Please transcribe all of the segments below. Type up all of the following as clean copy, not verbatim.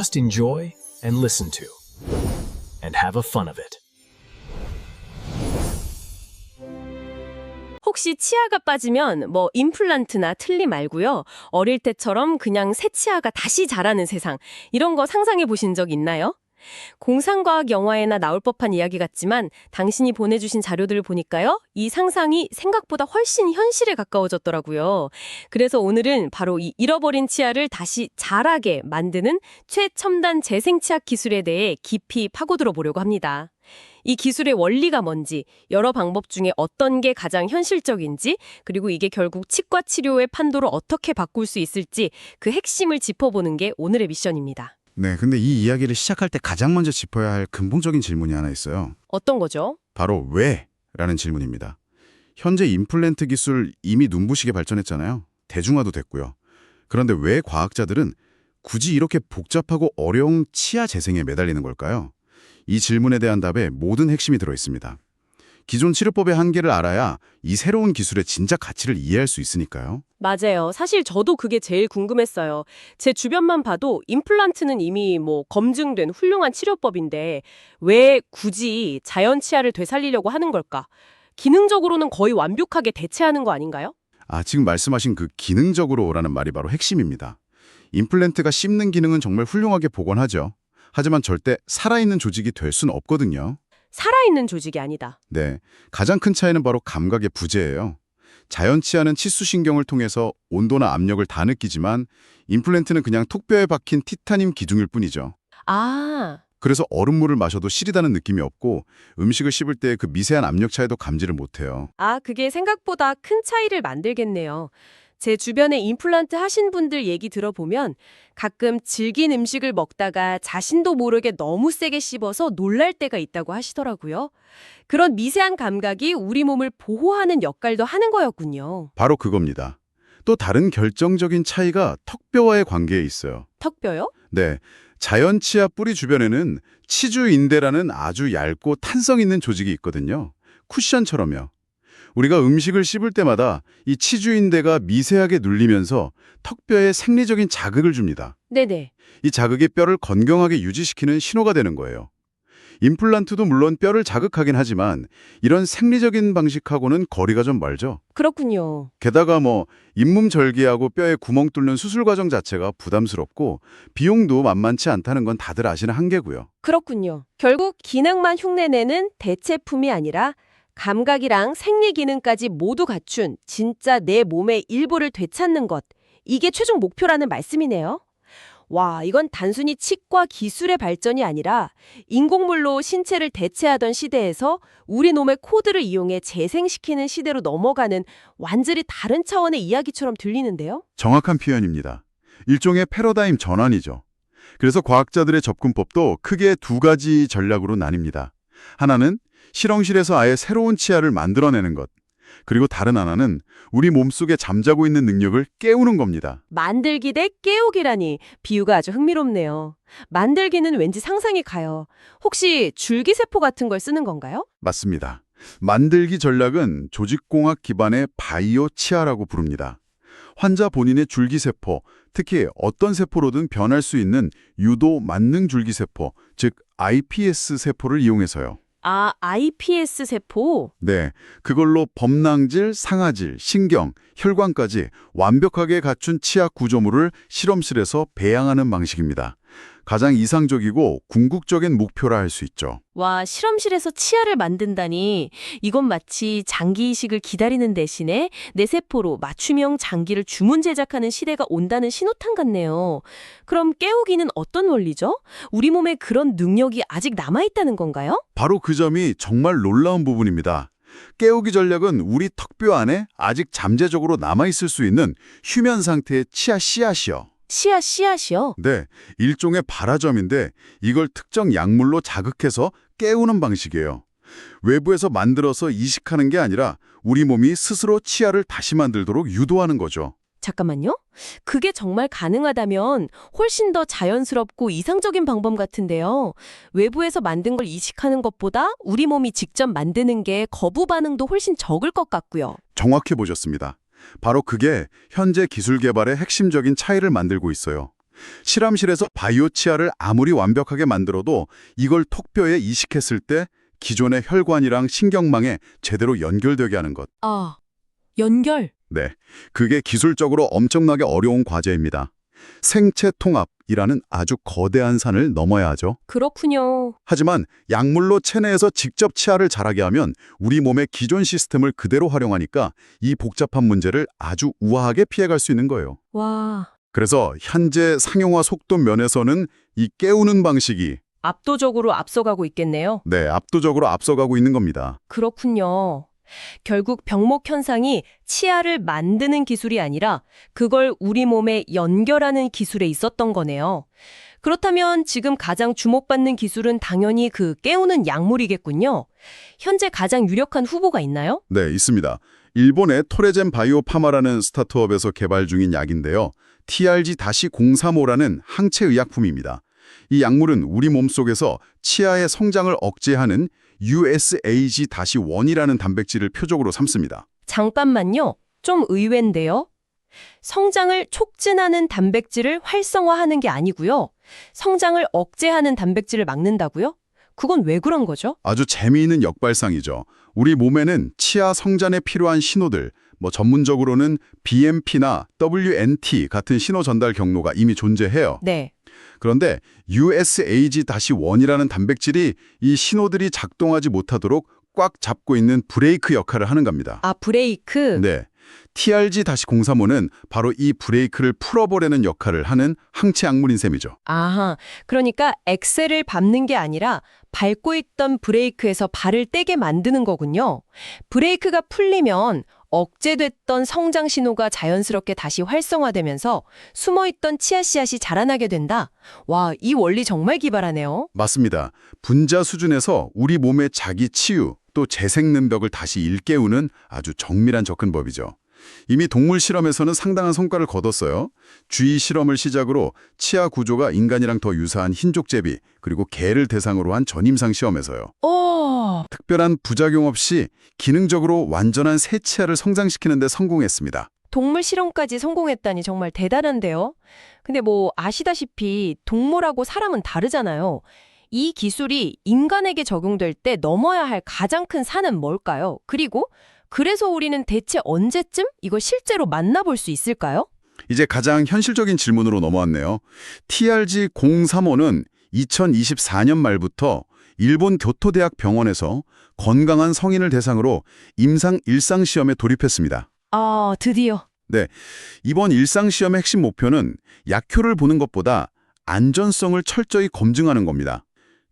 Just enjoy and listen to, and have a fun of it. 혹시 치아가 빠지면 임플란트나 틀니 말고요. 어릴 때처럼 그냥 새 치아가 다시 자라는 세상, 이런 거 상상해 보신 적 있나요? 공상과학 영화에나 나올 법한 이야기 같지만 당신이 보내주신 자료들을 보니까요. 이 상상이 생각보다 훨씬 현실에 가까워졌더라고요. 그래서 오늘은 바로 이 잃어버린 치아를 다시 자라게 만드는 최첨단 재생치아 기술에 대해 깊이 파고들어 보려고 합니다. 이 기술의 원리가 뭔지, 여러 방법 중에 어떤 게 가장 현실적인지, 그리고 이게 결국 치과 치료의 판도를 어떻게 바꿀 수 있을지 그 핵심을 짚어보는 게 오늘의 미션입니다. 네, 근데 이 이야기를 시작할 때 가장 먼저 짚어야 할 근본적인 질문이 하나 있어요. 어떤 거죠? 바로 왜? 라는 질문입니다. 현재 임플란트 기술 이미 눈부시게 발전했잖아요. 대중화도 됐고요. 그런데 왜 과학자들은 굳이 이렇게 복잡하고 어려운 치아 재생에 매달리는 걸까요? 이 질문에 대한 답에 모든 핵심이 들어있습니다. 기존 치료법의 한계를 알아야 이 새로운 기술의 진짜 가치를 이해할 수 있으니까요. 맞아요. 사실 저도 그게 제일 궁금했어요. 제 주변만 봐도 임플란트는 이미 검증된 훌륭한 치료법인데 왜 굳이 자연 치아를 되살리려고 하는 걸까? 기능적으로는 거의 완벽하게 대체하는 거 아닌가요? 지금 말씀하신 그 기능적으로라는 말이 바로 핵심입니다. 임플란트가 씹는 기능은 정말 훌륭하게 복원하죠. 하지만 절대 살아있는 조직이 될 수는 없거든요. 살아있는 조직이 아니다. 네, 가장 큰 차이는 바로 감각의 부재예요. 자연 치아는 치수신경을 통해서 온도나 압력을 다 느끼지만 임플란트는 그냥 톡뼈에 박힌 티타늄 기둥일 뿐이죠. 아, 그래서 얼음물을 마셔도 시리다는 느낌이 없고 음식을 씹을 때 그 미세한 압력 차이도 감지를 못해요. 그게 생각보다 큰 차이를 만들겠네요. 제 주변에 임플란트 하신 분들 얘기 들어보면 가끔 질긴 음식을 먹다가 자신도 모르게 너무 세게 씹어서 놀랄 때가 있다고 하시더라고요. 그런 미세한 감각이 우리 몸을 보호하는 역할도 하는 거였군요. 바로 그겁니다. 또 다른 결정적인 차이가 턱뼈와의 관계에 있어요. 턱뼈요? 네, 자연 치아 뿌리 주변에는 치주인대라는 아주 얇고 탄성 있는 조직이 있거든요. 쿠션처럼요. 우리가 음식을 씹을 때마다 이 치주인대가 미세하게 눌리면서 턱뼈에 생리적인 자극을 줍니다. 네네. 이 자극이 뼈를 건강하게 유지시키는 신호가 되는 거예요. 임플란트도 물론 뼈를 자극하긴 하지만 이런 생리적인 방식하고는 거리가 좀 멀죠. 그렇군요. 게다가 잇몸 절개하고 뼈에 구멍 뚫는 수술 과정 자체가 부담스럽고 비용도 만만치 않다는 건 다들 아시는 한계고요. 그렇군요. 결국 기능만 흉내내는 대체품이 아니라 감각이랑 생리 기능까지 모두 갖춘 진짜 내 몸의 일부를 되찾는 것. 이게 최종 목표라는 말씀이네요. 와, 이건 단순히 치과 기술의 발전이 아니라 인공물로 신체를 대체하던 시대에서 우리 몸의 코드를 이용해 재생시키는 시대로 넘어가는 완전히 다른 차원의 이야기처럼 들리는데요? 정확한 표현입니다. 일종의 패러다임 전환이죠. 그래서 과학자들의 접근법도 크게 두 가지 전략으로 나뉩니다. 하나는 실험실에서 아예 새로운 치아를 만들어내는 것. 그리고 다른 하나는 우리 몸속에 잠자고 있는 능력을 깨우는 겁니다. 만들기 대 깨우기라니 비유가 아주 흥미롭네요. 만들기는 왠지 상상이 가요. 혹시 줄기세포 같은 걸 쓰는 건가요? 맞습니다. 만들기 전략은 조직공학 기반의 바이오 치아라고 부릅니다. 환자 본인의 줄기세포, 특히 어떤 세포로든 변할 수 있는 유도 만능 줄기세포, 즉 iPS 세포를 이용해서요. iPS 세포? 네, 그걸로 범낭질, 상아질, 신경, 혈관까지 완벽하게 갖춘 치아 구조물을 실험실에서 배양하는 방식입니다. 가장 이상적이고 궁극적인 목표라 할 수 있죠. 와, 실험실에서 치아를 만든다니 이건 마치 장기 이식을 기다리는 대신에 내 세포로 맞춤형 장기를 주문 제작하는 시대가 온다는 신호탄 같네요. 그럼 깨우기는 어떤 원리죠? 우리 몸에 그런 능력이 아직 남아있다는 건가요? 바로 그 점이 정말 놀라운 부분입니다. 깨우기 전략은 우리 턱뼈 안에 아직 잠재적으로 남아있을 수 있는 휴면 상태의 치아 씨앗이요. 씨앗이요? 네, 일종의 발화점인데 이걸 특정 약물로 자극해서 깨우는 방식이에요. 외부에서 만들어서 이식하는 게 아니라 우리 몸이 스스로 치아를 다시 만들도록 유도하는 거죠. 잠깐만요. 그게 정말 가능하다면 훨씬 더 자연스럽고 이상적인 방법 같은데요. 외부에서 만든 걸 이식하는 것보다 우리 몸이 직접 만드는 게 거부 반응도 훨씬 적을 것 같고요. 정확히 보셨습니다. 바로 그게 현재 기술 개발의 핵심적인 차이를 만들고 있어요. 실험실에서 바이오 치아를 아무리 완벽하게 만들어도 이걸 톡뼈에 이식했을 때 기존의 혈관이랑 신경망에 제대로 연결되게 하는 것. 아, 연결. 네, 그게 기술적으로 엄청나게 어려운 과제입니다. 생체 통합이라는 아주 거대한 산을 넘어야 하죠. 그렇군요. 하지만 약물로 체내에서 직접 치아를 자라게 하면 우리 몸의 기존 시스템을 그대로 활용하니까 이 복잡한 문제를 아주 우아하게 피해갈 수 있는 거예요. 와, 그래서 현재 상용화 속도 면에서는 이 깨우는 방식이 압도적으로 앞서가고 있겠네요. 압도적으로 앞서가고 있는 겁니다. 그렇군요. 결국 병목 현상이 치아를 만드는 기술이 아니라 그걸 우리 몸에 연결하는 기술에 있었던 거네요. 그렇다면 지금 가장 주목받는 기술은 당연히 그 깨우는 약물이겠군요. 현재 가장 유력한 후보가 있나요? 네, 있습니다. 일본의 토레젠 바이오파마라는 스타트업에서 개발 중인 약인데요. TRG-035라는 항체 의약품입니다. 이 약물은 우리 몸속에서 치아의 성장을 억제하는 USAG-1이라는 단백질을 표적으로 삼습니다. 잠깐만요. 좀 의외인데요. 성장을 촉진하는 단백질을 활성화하는 게 아니고요. 성장을 억제하는 단백질을 막는다고요? 그건 왜 그런 거죠? 아주 재미있는 역발상이죠. 우리 몸에는 치아 성장에 필요한 신호들, 전문적으로는 BMP나 WNT 같은 신호 전달 경로가 이미 존재해요. 네. 그런데 USAG-1이라는 단백질이 이 신호들이 작동하지 못하도록 꽉 잡고 있는 브레이크 역할을 하는 겁니다. 아, 브레이크? 네. TRG-035는 바로 이 브레이크를 풀어버리는 역할을 하는 항체 약물인 셈이죠. 아하, 그러니까 엑셀을 밟는 게 아니라 밟고 있던 브레이크에서 발을 떼게 만드는 거군요. 브레이크가 풀리면 억제됐던 성장 신호가 자연스럽게 다시 활성화되면서 숨어있던 치아 씨앗이 자라나게 된다. 와, 이 원리 정말 기발하네요. 맞습니다. 분자 수준에서 우리 몸의 자기 치유, 또 재생 능력을 다시 일깨우는 아주 정밀한 접근법이죠. 이미 동물 실험에서는 상당한 성과를 거뒀어요. 쥐 실험을 시작으로 치아 구조가 인간이랑 더 유사한 흰족제비, 그리고 개를 대상으로 한 전임상 시험에서요. 오, 특별한 부작용 없이 기능적으로 완전한 새 치아를 성장시키는 데 성공했습니다. 동물 실험까지 성공했다니 정말 대단한데요. 근데 아시다시피 동물하고 사람은 다르잖아요. 이 기술이 인간에게 적용될 때 넘어야 할 가장 큰 산은 뭘까요? 그래서 우리는 대체 언제쯤 이걸 실제로 만나볼 수 있을까요? 이제 가장 현실적인 질문으로 넘어왔네요. TRG-035는 2024년 말부터 일본 교토대학 병원에서 건강한 성인을 대상으로 임상 일상시험에 돌입했습니다. 아, 드디어. 네, 이번 일상시험의 핵심 목표는 약효를 보는 것보다 안전성을 철저히 검증하는 겁니다.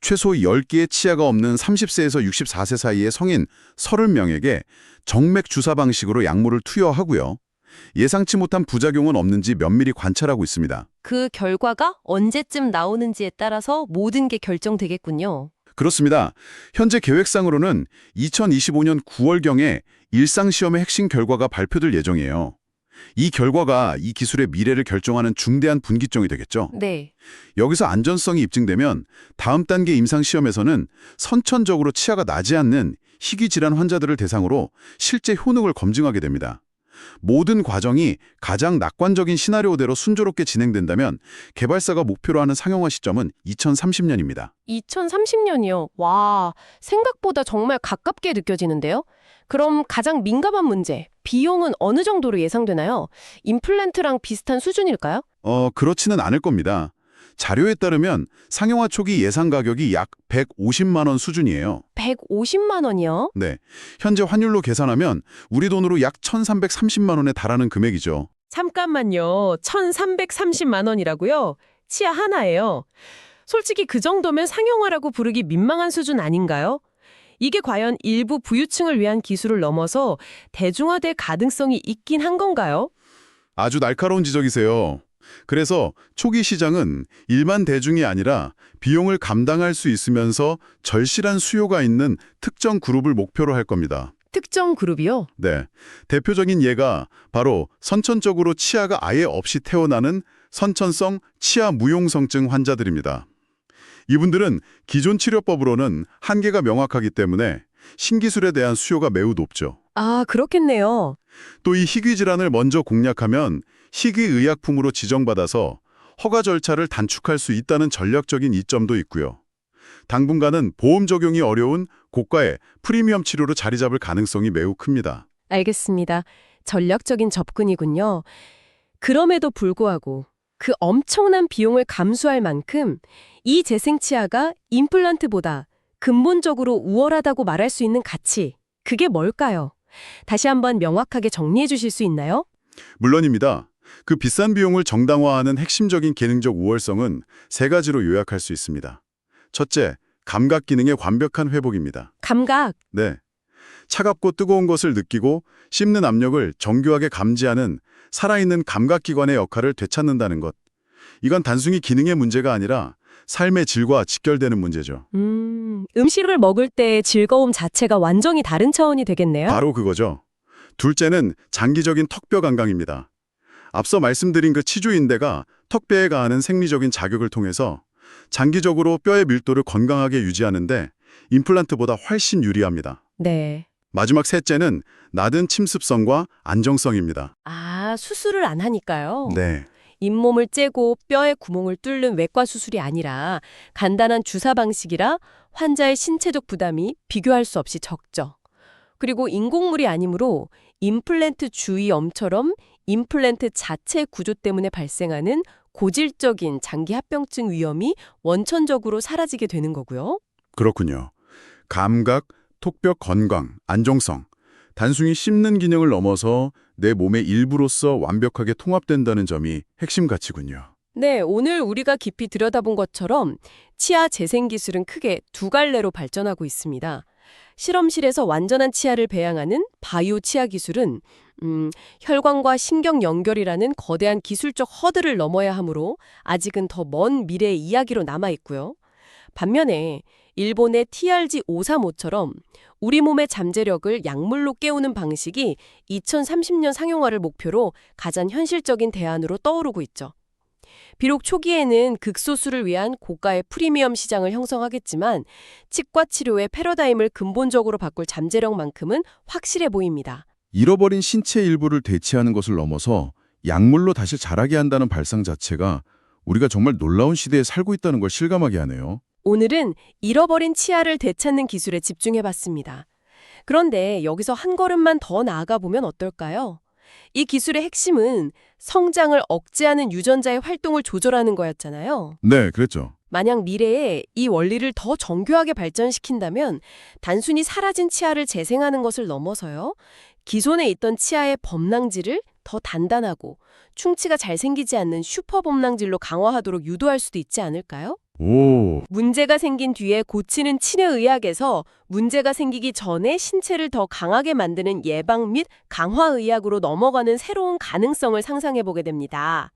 최소 10개의 치아가 없는 30세에서 64세 사이의 성인 30명에게 정맥 주사 방식으로 약물을 투여하고요. 예상치 못한 부작용은 없는지 면밀히 관찰하고 있습니다. 그 결과가 언제쯤 나오는지에 따라서 모든 게 결정되겠군요. 그렇습니다. 현재 계획상으로는 2025년 9월경에 일상시험의 핵심 결과가 발표될 예정이에요. 이 결과가 이 기술의 미래를 결정하는 중대한 분기점이 되겠죠. 네. 여기서 안전성이 입증되면 다음 단계 임상시험에서는 선천적으로 치아가 나지 않는 희귀질환 환자들을 대상으로 실제 효능을 검증하게 됩니다. 모든 과정이 가장 낙관적인 시나리오대로 순조롭게 진행된다면 개발사가 목표로 하는 상용화 시점은 2030년입니다. 2030년이요. 와, 생각보다 정말 가깝게 느껴지는데요. 그럼 가장 민감한 문제, 비용은 어느 정도로 예상되나요? 임플란트랑 비슷한 수준일까요? 그렇지는 않을 겁니다. 자료에 따르면 상용화 초기 예상 가격이 약 150만 원 수준이에요. 150만 원이요? 네, 현재 환율로 계산하면 우리 돈으로 약 1,330만 원에 달하는 금액이죠. 잠깐만요. 1,330만 원이라고요? 치아 하나예요. 솔직히 그 정도면 상용화라고 부르기 민망한 수준 아닌가요? 이게 과연 일부 부유층을 위한 기술을 넘어서 대중화될 가능성이 있긴 한 건가요? 아주 날카로운 지적이세요. 그래서 초기 시장은 일반 대중이 아니라 비용을 감당할 수 있으면서 절실한 수요가 있는 특정 그룹을 목표로 할 겁니다. 특정 그룹이요? 네, 대표적인 예가 바로 선천적으로 치아가 아예 없이 태어나는 선천성 치아 무용성증 환자들입니다. 이분들은 기존 치료법으로는 한계가 명확하기 때문에 신기술에 대한 수요가 매우 높죠. 아, 그렇겠네요. 또 이 희귀 질환을 먼저 공략하면 희귀의약품으로 지정받아서 허가 절차를 단축할 수 있다는 전략적인 이점도 있고요. 당분간은 보험 적용이 어려운 고가의 프리미엄 치료로 자리 잡을 가능성이 매우 큽니다. 알겠습니다. 전략적인 접근이군요. 그럼에도 불구하고 그 엄청난 비용을 감수할 만큼 이 재생치아가 임플란트보다 근본적으로 우월하다고 말할 수 있는 가치, 그게 뭘까요? 다시 한번 명확하게 정리해 주실 수 있나요? 물론입니다. 그 비싼 비용을 정당화하는 핵심적인 기능적 우월성은 세 가지로 요약할 수 있습니다. 첫째, 감각 기능의 완벽한 회복입니다. 감각. 네. 차갑고 뜨거운 것을 느끼고 씹는 압력을 정교하게 감지하는 살아있는 감각기관의 역할을 되찾는다는 것. 이건 단순히 기능의 문제가 아니라 삶의 질과 직결되는 문제죠. 음식을 먹을 때의 즐거움 자체가 완전히 다른 차원이 되겠네요. 바로 그거죠. 둘째는 장기적인 턱뼈 감각입니다. 앞서 말씀드린 그 치주인대가 턱뼈에 가하는 생리적인 자극을 통해서 장기적으로 뼈의 밀도를 건강하게 유지하는데 임플란트보다 훨씬 유리합니다. 네. 마지막 셋째는 낮은 침습성과 안정성입니다. 아, 수술을 안 하니까요. 네. 잇몸을 째고 뼈에 구멍을 뚫는 외과 수술이 아니라 간단한 주사 방식이라 환자의 신체적 부담이 비교할 수 없이 적죠. 그리고 인공물이 아니므로 임플란트 주위염처럼 임플란트 자체 구조 때문에 발생하는 고질적인 장기 합병증 위험이 원천적으로 사라지게 되는 거고요. 그렇군요. 감각, 턱뼈 건강, 안정성. 단순히 씹는 기능을 넘어서 내 몸의 일부로서 완벽하게 통합된다는 점이 핵심 가치군요. 네, 오늘 우리가 깊이 들여다본 것처럼 치아 재생 기술은 크게 두 갈래로 발전하고 있습니다. 실험실에서 완전한 치아를 배양하는 바이오 치아 기술은 혈관과 신경 연결이라는 거대한 기술적 허들을 넘어야 하므로 아직은 더 먼 미래의 이야기로 남아 있고요. 반면에 일본의 TRG-535처럼 우리 몸의 잠재력을 약물로 깨우는 방식이 2030년 상용화를 목표로 가장 현실적인 대안으로 떠오르고 있죠. 비록 초기에는 극소수를 위한 고가의 프리미엄 시장을 형성하겠지만 치과 치료의 패러다임을 근본적으로 바꿀 잠재력만큼은 확실해 보입니다. 잃어버린 신체 일부를 대체하는 것을 넘어서 약물로 다시 자라게 한다는 발상 자체가 우리가 정말 놀라운 시대에 살고 있다는 걸 실감하게 하네요. 오늘은 잃어버린 치아를 되찾는 기술에 집중해봤습니다. 그런데 여기서 한 걸음만 더 나아가 보면 어떨까요? 이 기술의 핵심은 성장을 억제하는 유전자의 활동을 조절하는 거였잖아요. 네, 그랬죠. 만약 미래에 이 원리를 더 정교하게 발전시킨다면 단순히 사라진 치아를 재생하는 것을 넘어서요. 기존에 있던 치아의 범랑질을 더 단단하고 충치가 잘 생기지 않는 슈퍼 범랑질로 강화하도록 유도할 수도 있지 않을까요? 오, 문제가 생긴 뒤에 고치는 치료의학에서 문제가 생기기 전에 신체를 더 강하게 만드는 예방 및 강화의학으로 넘어가는 새로운 가능성을 상상해보게 됩니다.